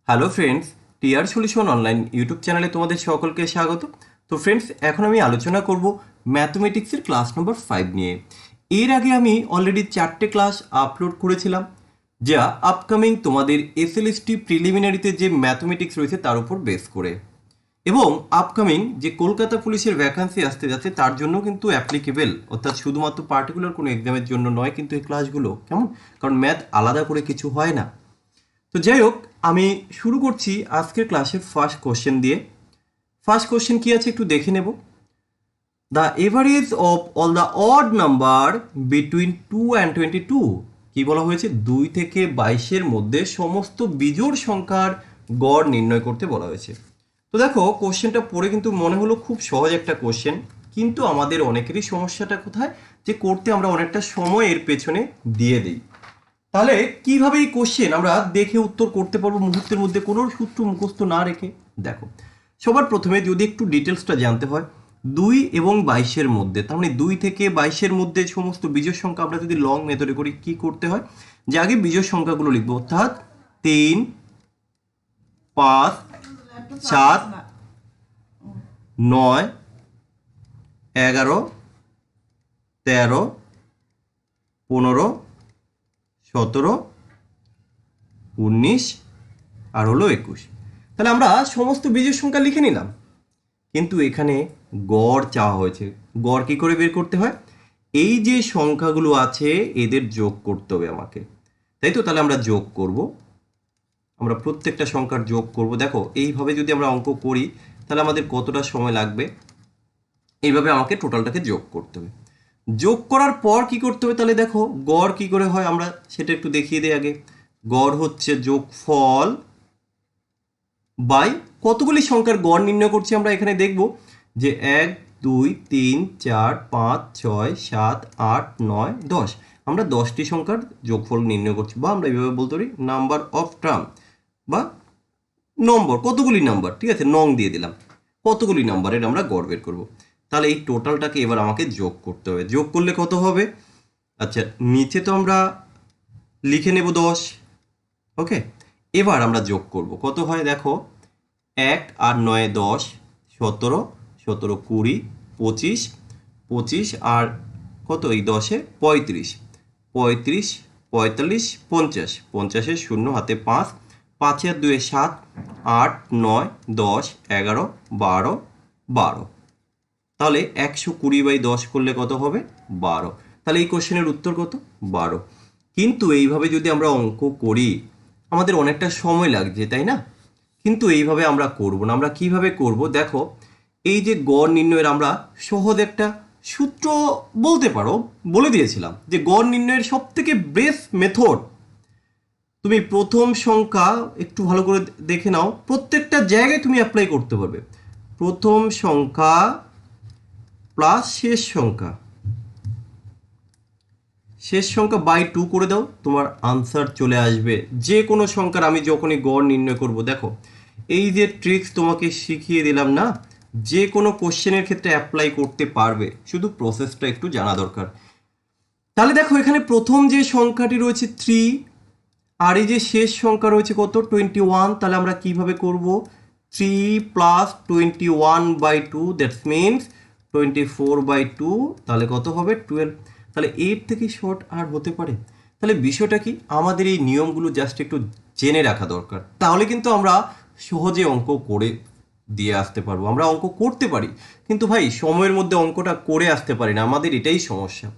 Hello friends, TR solution online YouTube চ্যানেলে তোমাদের সকলকে স্বাগত। তো ফ্রেন্ডস, এখন আমি আলোচনা করব ম্যাথমেটিক্সের ক্লাস নম্বর 5 নিয়ে। এর আগে আমি অলরেডি 4টে ক্লাস আপলোড করেছিলাম, যা আপকামিং তোমাদের এসএলএসটি প্রিলিমিনারিতে যে ম্যাথমেটিক্স রয়েছে তার উপর বেস করে, এবং আপকামিং যে কলকাতা পুলিশের ভ্যাকান্সি আসতে যাচ্ছে তার জন্য কিন্তু অ্যাপ্লিকেবল, অর্থাৎ শুধুমাত্র পার্টিকুলার কোনো এক্সামের জন্য নয় কিন্তু এই ক্লাসগুলো, কেমন? কারণ ম্যাথ আলাদা করে কিছু হয় না। তো যাই হোক, আমি শুরু করছি আজকের ক্লাসের ফার্স্ট কোশ্চেন দিয়ে। ফার্স্ট কোশ্চেন কি আছে একটু দেখে নেব। The average of all the odd number between 2 and 22। কি বলা হয়েছে? 2 থেকে 22-এর মধ্যে সমস্ত বিজোড় সংখ্যার গড় নির্ণয় করতে বলা হয়েছে। তো দেখো, কোশ্চেনটা পড়ে কিন্তু মনে হলো খুব সহজ একটা কোশ্চেন, কিন্তু আমাদের অনেকেরই সমস্যাটা কোথায়, যে করতে আমরা অনেকটা সময় এর পেছনে দিয়ে দিই। তাহলে কিভাবে এই কোশ্চেন আমরা দেখে উত্তর করতে পারবো মুহূর্তের মধ্যে, কোনো সূত্র মুখস্থ না রেখে? দেখো, সবার প্রথমে যদি একটু ডিটেলসটা জানতে হয়, 2 এবং 22-এর মধ্যে, তার মানে 2 থেকে 22-এর মধ্যে সমস্ত বিজোড় সংখ্যা আমরা যদি লং মেথডে করি, কি করতে হয়? যে আগে বিজোড় সংখ্যাগুলো লিখবো, অর্থাৎ 3, 5, 7, 9, 11, 13, 15, 17, 19 আর হলো 21। তাহলে আমরা সমস্ত বিজোড় সংখ্যা লিখে নিলাম, কিন্তু এখানে গড় চাওয়া হয়েছে। গড় কি করে বের করতে হয়? এই যে সংখ্যাগুলো আছে এদের যোগ করতে হবে আমাকে, তাই তো? তাহলে আমরা যোগ করব, আমরা প্রত্যেকটা সংখ্যার যোগ করব। দেখো, এইভাবে যদি আমরা অঙ্ক করি তাহলে আমাদের কতটা সময় লাগবে? এইভাবে আমাকে টোটালটাকে যোগ করতে হবে। যোগ করার পর কি করতে হবে? তাহলে দেখো, গড় কি করে হয় আমরা সেটা একটু দেখিয়ে দিই আগে। গড় হচ্ছে যোগফল বাই কতগুলি সংখ্যার গড় নির্ণয় করছি আমরা এখানে দেখব, যে 1, 2, 3, 4, 5, 6, 7, 8, 9, 10। আমরা 10টি সংখ্যার যোগফল নির্ণয় করছি, বা আমরা এইভাবে বলতে পারি নাম্বার অফ টার্ম, বা নম্বর, কতগুলি নাম্বার, ঠিক আছে, নং দিয়ে দিলাম, কতগুলি নাম্বারের আমরা গড় বের করব। তাহলে এই টোটালটাকে এবার আমাকে যোগ করতে হবে। যোগ করলে কত হবে? আচ্ছা, নিচে তো আমরা লিখে নেব 10। ওকে, এবার আমরা যোগ করব, কত হয় দেখো, 1 আর 9 10, 17, 17 20, 25, 25 আর কত এই 10-এ 35, 35, 45, 50, 50-এর শূন্য হাতে 5, 5 আর 2 7, 8, 9, 10, 11, 12, 12। তাহলে 120/10 করলে কত হবে? 12। তাহলে এই কোশ্চেনের উত্তর কত? 12। কিন্তু এইভাবে যদি আমরা অঙ্ক করি আমাদের অনেকটা সময় লাগছে, তাই না? কিন্তু এইভাবে আমরা করব না। আমরা কিভাবে করব? দেখো, এই যে গড় নির্ণয়ের আমরা সহজ একটা সূত্র বলতে পারো, বলে দিয়েছিলাম যে গড় নির্ণয়ের সব থেকে বেস্ট মেথড, তুমি প্রথম সংখ্যা একটু ভালো করে দেখে নাও, প্রত্যেকটা জায়গায় তুমি অ্যাপ্লাই করতে পারবে। প্রথম সংখ্যা প্লাস শেষ সংখ্যা, শেষ সংখ্যা বাই 2 করে দাও, তোমার আনসার চলে আসবে। যে কোনো সংখ্যার আমি যখনই গড় নির্ণয় করব, দেখো এই যে ট্রিক্স তোমাকে শিখিয়ে দিলাম না, যে কোনো কোশ্চেনের ক্ষেত্রে অ্যাপ্লাই করতে পারবে, শুধু প্রসেসটা একটু জানা দরকার। তাহলে দেখো, এখানে প্রথম যে সংখ্যাটি রয়েছে 3, আর এই যে শেষ সংখ্যা রয়েছে কত? 21। তাহলে আমরা কিভাবে করব? 3 প্লাস 21/2, দ্যাটস মিনস 24/2, তাহলে কত হবে? 12। তাহলে এর থেকে শর্ট আর হতে পারে? তাহলে বিষয়টা কি, আমাদের এই নিয়মগুলো জাস্ট একটু জেনে রাখা দরকার, তাহলে কিন্তু আমরা সহজে অঙ্ক করে দিয়ে আসতে পারবো। আমরা অঙ্ক করতে পারি, কিন্তু ভাই সময়ের মধ্যে অঙ্কটা করে আসতে পারি না, আমাদের এটাই সমস্যা।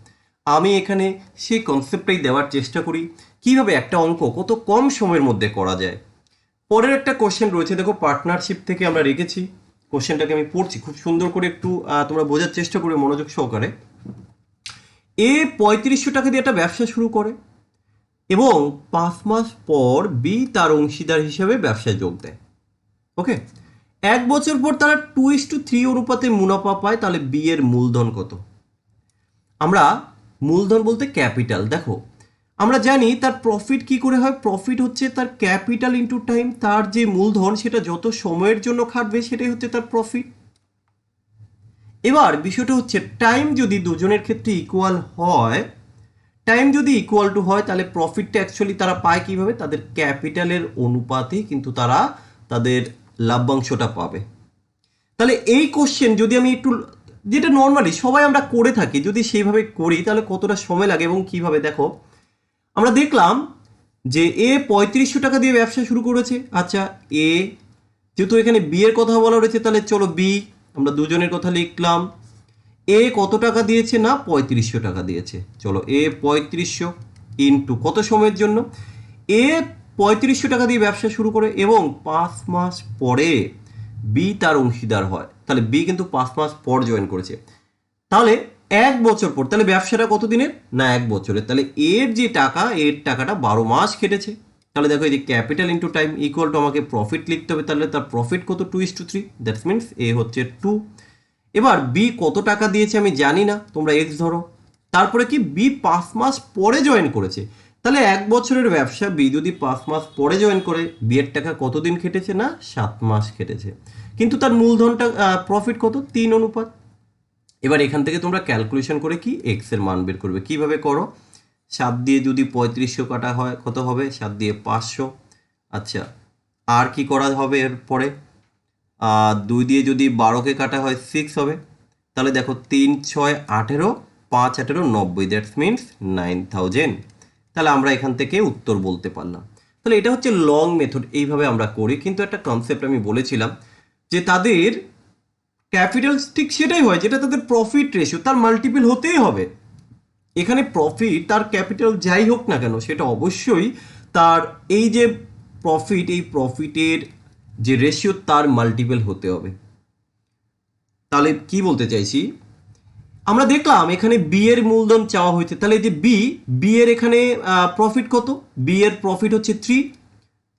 আমি এখানে সেই কনসেপ্টটাই দেওয়ার চেষ্টা করি, কিভাবে একটা অঙ্ক কত কম সময়ের মধ্যে করা যায়। পরের একটা কোশ্চেন রয়েছে, দেখো পার্টনারশিপ থেকে আমরা রেখেছি। কোশ্চেনটাকে আমি পড়ছি খুব সুন্দর করে, একটু তোমরা বোঝার চেষ্টা করে মনোযোগ সহকারে। এ 3500 টাকা দিয়ে একটা ব্যবসা শুরু করে, এবং 5 মাস পর বি তার অংশীদার হিসেবে ব্যবসায় যোগ দেয়। ওকে, 1 বছর পর তারা 2:3 অনুপাতে মুনাফা পায়। তাহলে বি এর মূলধন কত? আমরা মূলধন বলতে ক্যাপিটাল। দেখো, আমরা জানি তার প্রফিট কি করে হয়। প্রফিট হচ্ছে তার ক্যাপিটাল ইনটু টাইম, তার যে মূলধন সেটা যত সময়ের জন্য খাটবে সেটাই হচ্ছে তার প্রফিট। এবার বিষয়টা হচ্ছে, টাইম যদি দুজনের ক্ষেত্রে ইকুয়াল হয়, টাইম যদি ইকুয়াল টু হয় তাহলে প্রফিটটা অ্যাকচুয়ালি তারা পায় কিভাবে, তাদের ক্যাপিটালের অনুপাতেই কিন্তু তারা তাদের লাভ্যাংশটা পাবে। তাহলে এই কোশ্চেন যদি আমি একটু, যেটা নর্মালি সবাই আমরা করে থাকি, যদি সেইভাবে করি তাহলে কতটা সময় লাগে এবং কিভাবে, দেখো আমরা দেখলাম যে এ 3500 টাকা দিয়ে ব্যবসা শুরু করেছে। আচ্ছা, এ যেহেতু এখানে বি এর কথা বলা রয়েছে তাহলে চলো বি আমরা দুজনের কথা লিখলাম। এ কত টাকা দিয়েছে না 3500 টাকা দিয়েছে। চলো এ 3500 ইন্টু কত সময়ের জন্য, এ 3500 টাকা দিয়ে ব্যবসা শুরু করে এবং 5 মাস পরে বি তার অংশীদার হয়। তাহলে বি কিন্তু 5 মাস পর জয়েন করেছে, তাহলে 1 বছর পর, তাহলে ব্যবসাটা কত দিনের না 1 বছরের। তাহলে এর যে টাকা, এর টাকাটা 12 মাস খেটেছে। তাহলে দেখো এই যে capital into time equal to আমাকে প্রফিট লিখতে হবে। তাহলে তার প্রফিট কত 2:3, দ্যাটস মিনস এ হচ্ছে 2। এবার বি কত টাকা দিয়েছে আমি জানি না, তোমরা এক্স ধরো। তারপরে কি বি 5 মাস পরে জয়েন করেছে, তাহলে 1 বছরের ব্যবসা বি যদি 5 মাস পরে জয়েন করে, বি এর টাকা কতদিন খেটেছে না 7 মাস খেটেছে, কিন্তু তার মূলধনটা প্রফিট কত 3 অনুপাত। এবার এখান থেকে তোমরা ক্যালকুলেশন করে কি এক্স এর মান বের করবে। কিভাবে করো, 7 দিয়ে যদি 3500 কাটা হয় কত হবে, 7 দিয়ে 500। আচ্ছা, আর কি করা হবে এরপরে, 2 দিয়ে যদি 12কে কাটা হয় 6 হবে। তাহলে দেখো 3 6 18, 5 18 90, দ্যাটস মিনস 9000। তাহলে আমরা এখান থেকে উত্তর বলতে পারলাম। তাহলে এটা হচ্ছে লং মেথড, এইভাবে আমরা করি। কিন্তু একটা কনসেপ্ট আমি বলেছিলাম যে তাদের ক্যাপিটাল ঠিক সেটাই হয় যেটা তাদের প্রফিট রেশিও, তার মাল্টিপল হতেই হবে। এখানে প্রফিট তার ক্যাপিটাল যাই হোক না কেন, সেটা অবশ্যই তার এই যে প্রফিট, এই প্রফিটের যে রেশিও তার মাল্টিপল হতে হবে। তাহলে কি বলতে চাইছি, আমরা দেখলাম এখানে বি এর মূলধন চাওয়া হয়েছে, তাহলে এই যে বি এর এখানে প্রফিট কত, বি এর প্রফিট হচ্ছে 3।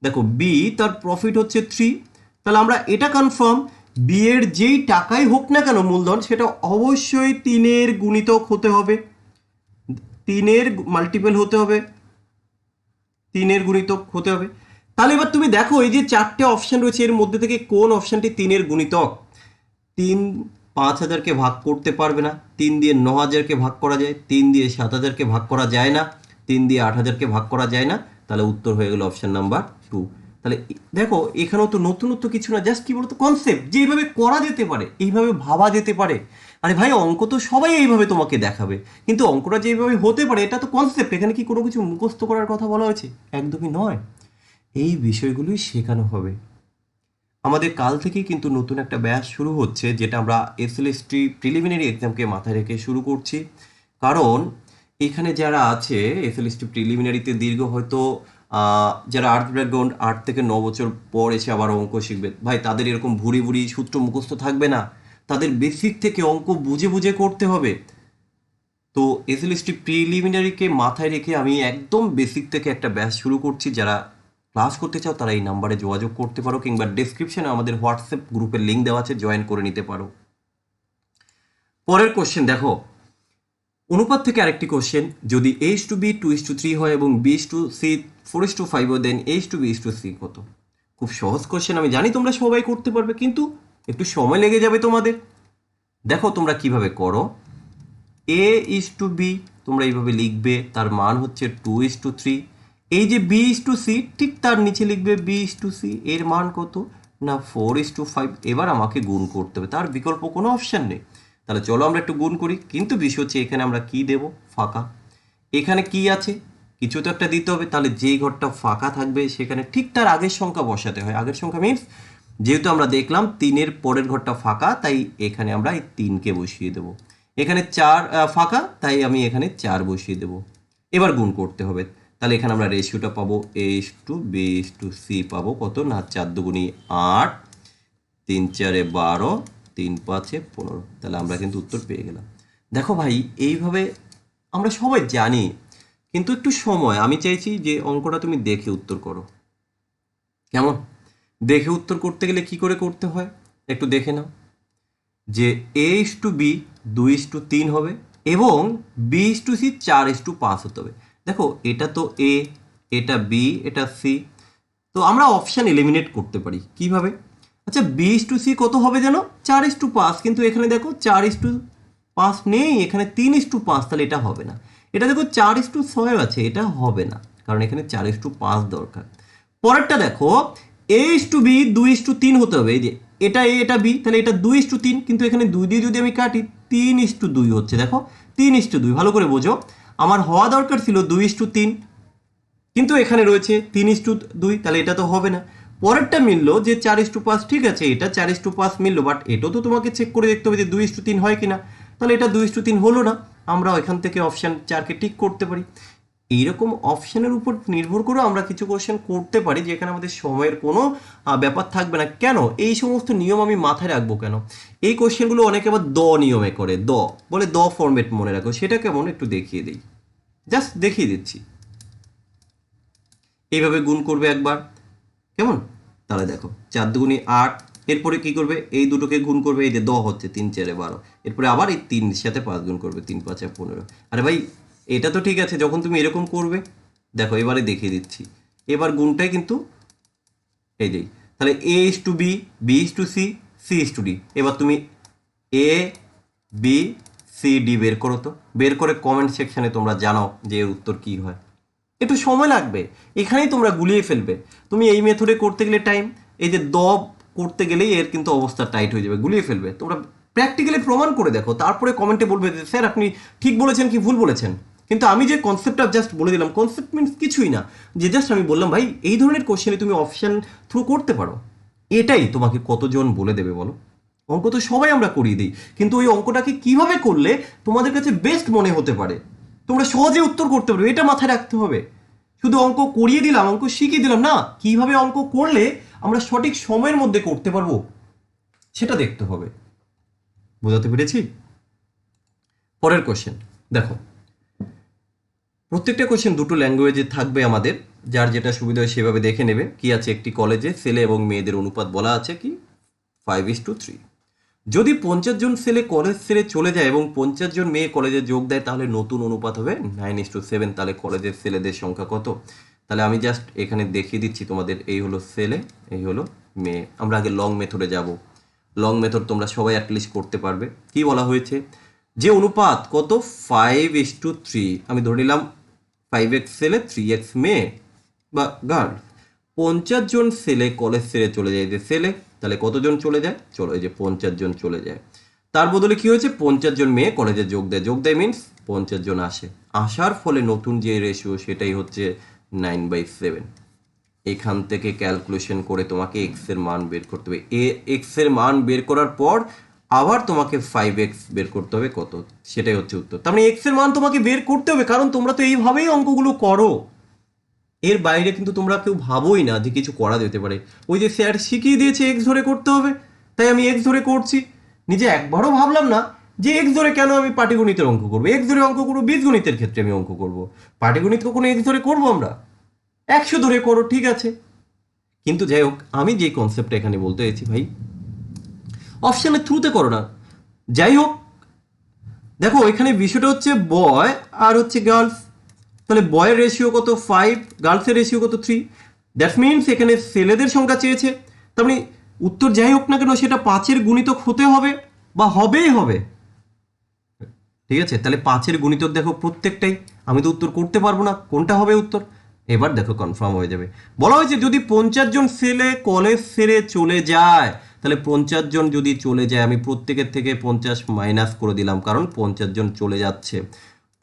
দেখো বি তার প্রফিট হচ্ছে 3, তাহলে আমরা এটা কনফার্ম বি এর যেই টাকাই হোক না কেন মূলধন, সেটা অবশ্যই 3-এর গুণিতক হতে হবে, 3-এর মাল্টিপল হতে হবে, 3-এর গুণিতক হতে হবে। তাহলে এবার তুমি দেখো এই যে 4টে অপশন রয়েছে এর মধ্যে থেকে কোন অপশনটি 3-এর গুণিতক। 3 5000কে ভাগ করতে পারবে না, 3 দিয়ে 9000কে ভাগ করা যায়, 3 দিয়ে 7000কে ভাগ করা যায় না, 3 দিয়ে 8000কে ভাগ করা যায় না। তাহলে উত্তর হয়ে গেল অপশন নাম্বার 2। তাহলে দেখো এখানেও তো নতুনত্ব কিছু না, জাস্ট কি বলতো কনসেপ্ট, যে এইভাবে করা যেতে পারে, এইভাবে ভাবা যেতে পারে। আরে ভাই অঙ্ক তো সবাই এইভাবে তোমাকে দেখাবে, কিন্তু অঙ্কটা যে এইভাবে হতে পারে এটা তো কনসেপ্ট। এখানে কি কোনো কিছু মুখস্থ করার কথা বলা হয়েছে? একদমই নয়, এই বিষয়গুলোই শেখানো হবে। আমাদের কাল থেকেই কিন্তু নতুন একটা ব্যাচ শুরু হচ্ছে, যেটা আমরা এসএলএসটি প্রিলিমিনারি এক্সামকে মাথায় রেখে শুরু করছি। কারণ এখানে যারা আছে এসএলএসটি প্রিলিমিনারিতে দীর্ঘ হয়তো যারা আর্ট ব্যাকগ্রাউন্ড 8 থেকে 9 বছর পর এসে আবার অঙ্ক শিখবে, ভাই তাদের এরকম ভুরি ভুরি সূত্র মুখস্থ থাকবে না, তাদের বেসিক থেকে অঙ্ক বুঝে বুঝে করতে হবে। তো এসএলএসটি প্রিলিমিনারিকে মাথায় রেখে আমি একদম বেসিক থেকে একটা ব্যাচ শুরু করছি। যারা ক্লাস করতে চাও তারা এই নাম্বারে যোগাযোগ করতে পারো, কিংবা ডেসক্রিপশনে আমাদের হোয়াটসঅ্যাপ গ্রুপের লিঙ্ক দেওয়া আছে, জয়েন করে নিতে পারো। পরের কোশ্চেন দেখো, অনুপাত থেকে আরেকটি কোশ্চেন, যদি A:B 2:3 হয় এবং B:C 4:5 হয়, দেন A:B:C কত? খুব সহজ কোশ্চেন, আমি জানি তোমরা সবাই করতে পারবে, কিন্তু একটু সময় লেগে যাবে তোমাদের। দেখো তোমরা কিভাবে করো, A:B তোমরা এইভাবে লিখবে, তার মান হচ্ছে 2:3। এই যে B:C ঠিক তার নিচে লিখবে B:C, এর মান কত না 4:5। এবার আমাকে গুণ করতে হবে, তার বিকল্প কোনো অপশান নেই। তাহলে চলো আমরা একটু গুণ করি, কিন্তু বিষয় হচ্ছে এখানে আমরা কি দেব, ফাঁকা। এখানে কি আছে, কিছু তো একটা দিতে হবে। তাহলে যেই ঘরটা ফাঁকা থাকবে সেখানে ঠিক তার আগের সংখ্যা বসাতে হয়। আগের সংখ্যা মিনস, যেহেতু আমরা দেখলাম 3-এর পরের ঘরটা ফাঁকা, তাই এখানে আমরা এই 3কে বসিয়ে দেবো। এখানে 4 ফাঁকা, তাই আমি এখানে 4 বসিয়ে দেবো। এবার গুণ করতে হবে, তাহলে এখানে আমরা রেশিওটা পাবো A:B:C পাবো কত না 4 দুগুণী 8, 3 4 12, 3 5 15। তাহলে আমরা কিন্তু উত্তর পেয়ে গেলাম। দেখো ভাই এইভাবে আমরা সবাই জানি, কিন্তু একটু সময়, আমি চাইছি যে অঙ্কটা তুমি দেখে উত্তর করো। কেমন? দেখে উত্তর করতে গেলে কি করে করতে হয় একটু দেখে নাও, যে A:B 2:3 হবে এবং B:C 4:5 হতে হবে। দেখো এটা তো A, এটা B, এটা C, তো আমরা অপশান এলিমিনেট করতে পারি কিভাবে। আচ্ছা B:C কত হবে যেন 4:5, কিন্তু এখানে দেখো 4:5 নেই, এখানে 3:5, তাহলে এটা হবে না। এটা দেখো 4:6 আছে, এটা হবে না, কারণ এখানে 4:5 দরকার। পরেরটা দেখো A:B 2:3 হতে হবে। এই যে এটা A এটা B, তাহলে এটা 2:3, কিন্তু এখানে 2 দিয়ে যদি আমি কাটি 3:2 হচ্ছে। দেখো 3:2, ভালো করে বোঝো, আমার হওয়া দরকার ছিল 2:3, কিন্তু এখানে রয়েছে 3:2, তাহলে এটা তো হবে না। পরেরটা মিললো যে 4:5, ঠিক আছে, এটা 4:5 মিললো, বাট এটাও তো তোমাকে চেক করে দেখতে হবে যে 2:3 হয় কিনা, তাহলে এটা 2:3 হলো না। আমরা এখান থেকে অপশান 4কে টিক করতে পারি। এইরকম অপশানের উপর নির্ভর করে আমরা কিছু কোশ্চেন করতে পারি যেখানে আমাদের সময়ের কোনো ব্যাপার থাকবে না। কেন এই সমস্ত নিয়ম আমি মাথায় রাখবো কেন? এই কোশ্চেনগুলো অনেকে আবার নিয়মে করে, বলে ফরম্যাট মনে রাখো। সেটা কেমন একটু দেখিয়ে দিই, জাস্ট দেখিয়ে দিচ্ছি। এইভাবে গুণ করবে একবার, কেমন? তাহলে দেখো 4 দুগুণী 8, এরপরে কি করবে, এই দুটোকে গুণ করবে, এই যে হচ্ছে 3 4 12, এরপরে আবার এই 3 সাথে 5 গুণ করবে, 3 5 15। আরে ভাই এটা তো ঠিক আছে, যখন তুমি এরকম করবে, দেখো এবারে দেখিয়ে দিচ্ছি, এবার গুণটাই কিন্তু এই যে, তাহলে A:B, B:C, C:D। এবার তুমি A B C D বের করো, তো বের করে কমেন্ট সেকশনে তোমরা জানাও যে এর উত্তর কি হয়। একটু সময় লাগবে, এখানেই তোমরা গুলিয়ে ফেলবে। তুমি এই মেথডে করতে গেলে টাইম, এই যে করতে গেলেই এর কিন্তু অবস্থা টাইট হয়ে যাবে, গুলিয়ে ফেলবে। তোমরা প্র্যাকটিক্যালি প্রমাণ করে দেখো, তারপরে কমেন্টে বলবে যে স্যার আপনি ঠিক বলেছেন কি ভুল বলেছেন। কিন্তু আমি যে কনসেপ্টটা জাস্ট বলে দিলাম, কনসেপ্ট মিনস কিছুই না, যে জাস্ট আমি বললাম ভাই এই ধরনের কোশ্চেনে তুমি অপশান থ্রু করতে পারো। এটাই তোমাকে কতজন বলে দেবে বলো? অঙ্ক তো সবাই আমরা করিয়ে দিই, কিন্তু ওই অঙ্কটাকে কিভাবে করলে তোমাদের কাছে বেস্ট মনে হতে পারে, তোমরা সহজে উত্তর করতে পারবে, এটা মাথায় রাখতে হবে। শুধু অঙ্ক করিয়ে দিলাম, অঙ্ক শিখিয়ে দিলাম না, কিভাবে অঙ্ক করলে আমরা সঠিক সময়ের মধ্যে করতে পারবো সেটা দেখতে হবে। বোঝাতে পেরেছি? পরের কোশ্চেন দেখো, প্রত্যেকটা কোশ্চেন দুটো ল্যাঙ্গুয়েজে থাকবে আমাদের, যার যেটা সুবিধা হয় সেভাবে দেখে নেবে। কি আছে, একটি কলেজে ছেলে এবং মেয়েদের অনুপাত বলা আছে কি 5:3। যদি 50 জন ছেলে কলেজ ছেড়ে চলে যায় এবং 50 জন মেয়ে কলেজে যোগ দেয়, তাহলে নতুন অনুপাত হবে 9:7। তাহলে কলেজের ছেলেদের সংখ্যা কত? তাহলে আমি জাস্ট এখানে দেখিয়ে দিচ্ছি তোমাদের, এই হলো ছেলে, এই হলো মেয়ে। আমরা আগে লং মেথডে যাব। লং মেথড তোমরা সবাই অ্যাটলিস্ট করতে পারবে। কি বলা হয়েছে, যে অনুপাত কত 5:3, আমি ধরে নিলাম 5x ছেলে 3x মেয়ে বা গার্ল, 50 জন ছেলে কলেজ ছেড়ে চলে যায়, যে ছেলে, তাহলে কতজন চলে যায়, চলো এই যে 50 জন চলে যায়। তার বদলে কি হয়েছে, 50 জন মেয়ে কলেজে যোগ দেয় মিনস 50 জন আসে, আসার ফলে নতুন যে রেশিও সেটাই হচ্ছে 9/7। এখান থেকে ক্যালকুলেশন করে তোমাকে এক্স এর মান বের করতে হবে। এক্স এর মান বের করার পর আবার তোমাকে 5x বের করতে হবে কত, সেটাই হচ্ছে উত্তর। তার মানে এক্স এর মান তোমাকে বের করতে হবে, কারণ তোমরা তো এইভাবেই অঙ্কগুলো করো। এর বাইরে কিন্তু তোমরা কেউ ভাবোই না যে কিছু করা যেতে পারে। ওই যে স্যার শিখিয়ে দিয়েছে এক্স ধরে করতে হবে, তাই আমি এক্স ধরে করছি। নিজে একবারও ভাবলাম না যে এক্স ধরে কেন আমি পাটিগণিতের অঙ্ক করবো, এক্স ধরে অঙ্ক করবো বীজগণিতের ক্ষেত্রে আমি অঙ্ক করবো, পাটিগণিত কখনো এক্স ধরে করবো আমরা? 100 ধরে করো, ঠিক আছে। কিন্তু যাই হোক, আমি যে কনসেপ্টটা এখানে বলতে চাইছি ভাই, অপশানের থ্রুতে করো না। যাই হোক, দেখো এখানে বিষয়টা হচ্ছে বয় আর হচ্ছে গার্লস, তাহলে বয়ের রেশিও কত 5, গার্লসের রেশিও কত 3। দ্যাট মিনস এখানে ছেলেদের সংখ্যা চেয়েছে, তার মানে উত্তর যাই হোক না কেন সেটা 5-এর গুণিতক হতে হবে বা হবেই হবে, ঠিক আছে। তাহলে 5-এর গুণিতক দেখো প্রত্যেকটাই, আমি তো উত্তর করতে পারবো না কোনটা হবে উত্তর। এবার দেখো কনফার্ম হয়ে যাবে। বলা হয়েছে যদি 50 জন ছেলে কলেজ ছেড়ে চলে যায়, তাহলে 50 জন যদি চলে যায়, আমি প্রত্যেকের থেকে 50 মাইনাস করে দিলাম, কারণ 50 জন চলে যাচ্ছে।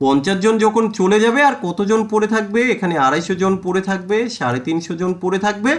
50 জন যখন চলে যাবে আর কতজন পড়ে থাকবে, এখানে 250 জন পড়ে থাকবে, 350 জন পড়ে থাকবে,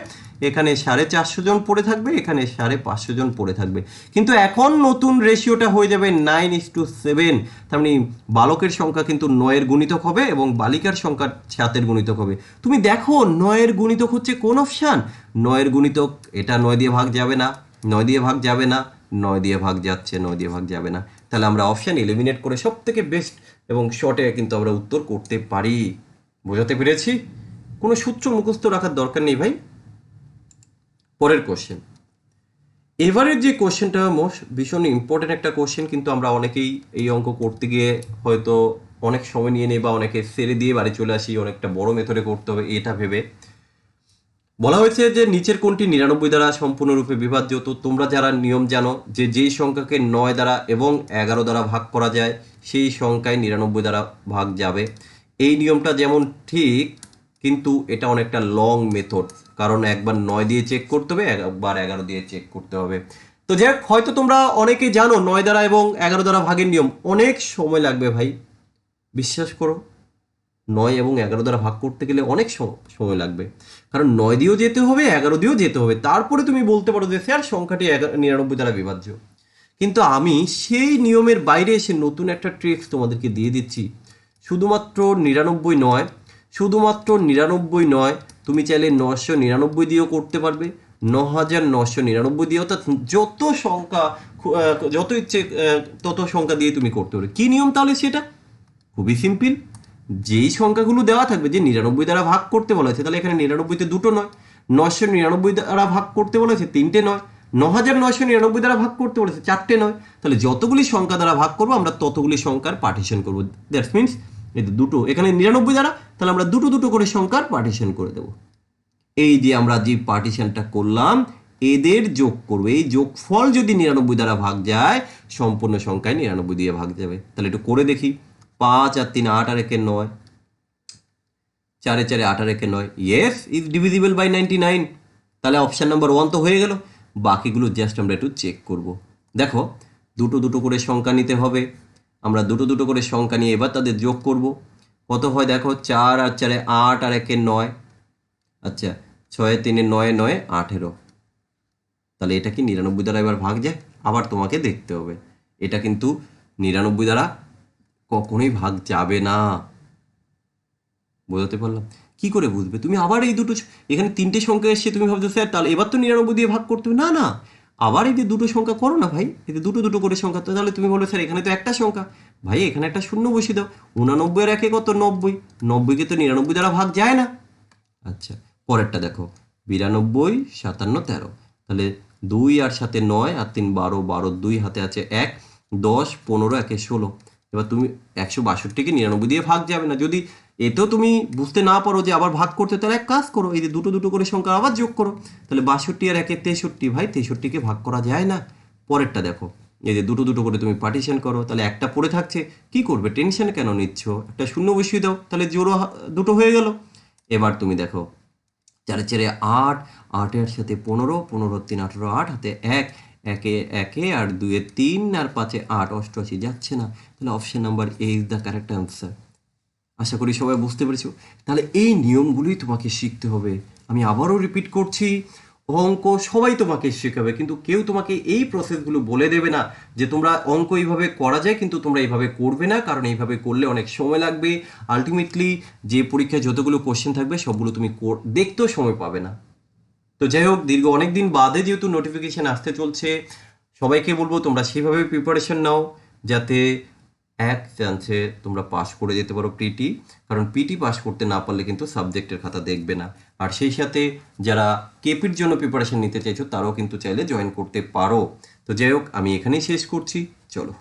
এখানে 450 জন পড়ে থাকবে, এখানে 550 জন পড়ে থাকবে। কিন্তু এখন নতুন রেশিওটা হয়ে যাবে 9:7। তার মানে বালকের সংখ্যা কিন্তু 9-এর গুণিতক হবে এবং বালিকার সংখ্যা 7-এর গুণিতক হবে। তুমি দেখো 9-এর গুণিতক হচ্ছে কোন অপশান, 9-এর গুণিতক এটা 9 দিয়ে ভাগ যাবে না, 9 দিয়ে ভাগ যাবে না, 9 দিয়ে ভাগ যাচ্ছে, 9 দিয়ে ভাগ যাবে না। তাহলে আমরা অপশান এলিমিনেট করে সব থেকে বেস্ট এবং শর্টে কিন্তু আমরা উত্তর করতে পারি। বোঝাতে পেরেছি? কোনো সূত্র মুখস্থ রাখার দরকার নেই ভাই। পরের কোশ্চেন, এবারের যে কোশ্চেনটা ভীষণ ইম্পর্টেন্ট একটা কোশ্চেন, কিন্তু আমরা অনেকেই এই অঙ্ক করতে গিয়ে হয়তো অনেক সময় নিয়ে নেই বা অনেকে ছেড়ে দিয়ে বাড়ি চলে আসি, অনেকটা বড় মেথডে করতে হবে এটা ভেবে। বলা হয়েছে যে নিচের কোনটি 99 দ্বারা সম্পূর্ণরূপে বিভাজ্য। তো তোমরা যারা নিয়ম জানো যে যেই সংখ্যাকে 9 দ্বারা এবং 11 দ্বারা ভাগ করা যায় সেই সংখ্যায় 99 দ্বারা ভাগ যাবে। এই নিয়মটা যেমন ঠিক, কিন্তু এটা অনেকটা লং মেথড, কারণ একবার 9 দিয়ে চেক করতে হবে, একবার 11 দিয়ে চেক করতে হবে। তো যাই হোক, হয়তো তোমরা অনেকেই জানো 9 দ্বারা এবং 11 দ্বারা ভাগের নিয়ম। অনেক সময় লাগবে ভাই, বিশ্বাস করো। 9 এবং 11 দ্বারা ভাগ করতে গেলে অনেক সময় লাগবে, কারণ 9 দিয়েও যেতে হবে, 11 দিয়েও যেতে হবে, তারপরে তুমি বলতে পারো যে স্যার সংখ্যাটি 99 দ্বারা বিভাজ্য। কিন্তু আমি সেই নিয়মের বাইরে এসে নতুন একটা ট্রিক্স তোমাদেরকে দিয়ে দিচ্ছি। শুধুমাত্র 99 নয়, শুধুমাত্র 99 নয়, তুমি চাইলে 999 দিয়েও করতে পারবে, 9999 দিয়ে, অর্থাৎ যত সংখ্যা যত ইচ্ছে তত সংখ্যা দিয়ে তুমি করতে পারবে। কী নিয়ম তাহলে সেটা? খুবই সিম্পল। যেই সংখ্যাগুলো দেওয়া থাকবে, যে 99 দ্বারা ভাগ করতে বলা হয়েছে, তাহলে এখানে 99-তে দুটো নয়, 999 দ্বারা ভাগ করতে বলেছে 3টে নয়, 9999 দ্বারা ভাগ করতে বলেছে 4টে নয়। তাহলে যতগুলি সংখ্যা দ্বারা ভাগ করবো আমরা ততগুলি সংখ্যার পার্টিশন করবো। দ্যাটস মিনস এই দুটো, এখানে 99 দ্বারা, তাহলে আমরা দুটো দুটো করে সংখ্যার পার্টিশন করে দেবো। এই যে আমরা যে পার্টিশনটা করলাম, এদের যোগ করবো। এই যোগফল যদি 99 দ্বারা ভাগ যায়, সম্পূর্ণ সংখ্যায় 99 দিয়ে ভাগ যাবে। তাহলে একটু করে দেখি। 5 আর 3 8 আর 1 9, 4 4 8 আর 1 9, ইয়েস ইজ ডিভিজিবল বাই 99। তাহলে অপশান নাম্বার 1 তো হয়ে গেল। বাকিগুলো জাস্ট আমরা একটু চেক করব। দেখো, দুটো দুটো করে সংখ্যা নিতে হবে। আমরা দুটো দুটো করে সংখ্যা নিয়ে এবার তাদের যোগ করব। কত হয় দেখো, 4 আর 4 8 আর 1 9, আচ্ছা 6 3 9 9 18। তাহলে এটা কি 99 দ্বারা এবার ভাগ যায়? আবার তোমাকে দেখতে হবে। এটা কিন্তু 99 দ্বারা কখনোই ভাগ যাবে না। বোঝাতে পারলাম? কি করে বুঝবে? তুমি আবার এই দুটো, এখানে 3টে সংখ্যা এসছে, তুমি ভাবছো স্যার তাহলে এবার তো 99 দিয়ে ভাগ করতে হবে। না না, আবার এই যে দুটো সংখ্যা করো না ভাই, এই যে দুটো দুটো করে সংখ্যা। তাহলে তুমি বলো স্যার এখানে তো একটা সংখ্যা, ভাই এখানে একটা শূন্য বসিয়ে দাও। 89 আর 1 কত? 90। 90কে তো 99 দ্বারা ভাগ যায় না। আচ্ছা, পরেরটা দেখো, 92 57 13। তাহলে 2 আর 7 9 আর 3 12, 12 2 হাতে আছে 1, 10 15 1 16। এবার তুমি 162কে 99 দিয়ে ভাগ যাবে না। যদি এতেও তুমি বুঝতে না পারো যে আবার ভাগ করতে, তাহলে এক কাজ করো, এই যে দুটো দুটো করে সংখ্যা আবার যোগ করো। তাহলে 62 আর 1 63, ভাই 63কে ভাগ করা যায় না। পরেরটা দেখো, এই যে দুটো দুটো করে তুমি পার্টিশন করো, তাহলে একটা পড়ে থাকছে, কি করবে? টেনশন কেন নিচ্ছ? একটা শূন্য বসিয়ে দাও, তাহলে জোড়ো দুটো হয়ে গেল। এবার তুমি দেখো, 4 4 8, 8 এর সাথে 15, 15 3 18, 8 হাতে 1, 1 আর 2 3 আর 5 8, 88 যাচ্ছে না। তাহলে option number A is the correct answer. আশা করি সবাই বুঝতে পেরেছো। তাহলে এই নিয়মগুলোই তোমাকে শিখতে হবে। আমি আবারও রিপিট করছি, অঙ্ক সবাই তোমাকে শেখাবে, কিন্তু কেউ তোমাকে এই প্রসেসগুলো বলে দেবে না যে তোমরা অঙ্ক এইভাবে করা যায়, কিন্তু তোমরা এইভাবে করবে না, কারণ এইভাবে করলে অনেক সময় লাগবে। আলটিমেটলি যে পরীক্ষায় যতগুলো কোশ্চেন থাকবে সবগুলো তুমি দেখতেও সময় পাবে না। তো যাই হোক, দীর্ঘ অনেক দিন বাদে যেহেতু নোটিফিকেশান আসতে চলছে, সবাইকে বলবো তোমরা সেভাবে প্রিপারেশন নাও, যাতে এক চান্সে তোমরা পাস করে যেতে পারো পিটি। কারণ পিটি পাস করতে না পারলে কিন্তু সাবজেক্টের খাতা দেখবে না। আর সেই সাথে যারা কেপির জন্য প্রিপারেশন নিতে চাইছো, তারাও কিন্তু চাইলে জয়েন করতে পারো। তো যাই হোক, আমি এখানেই শেষ করছি, চলো।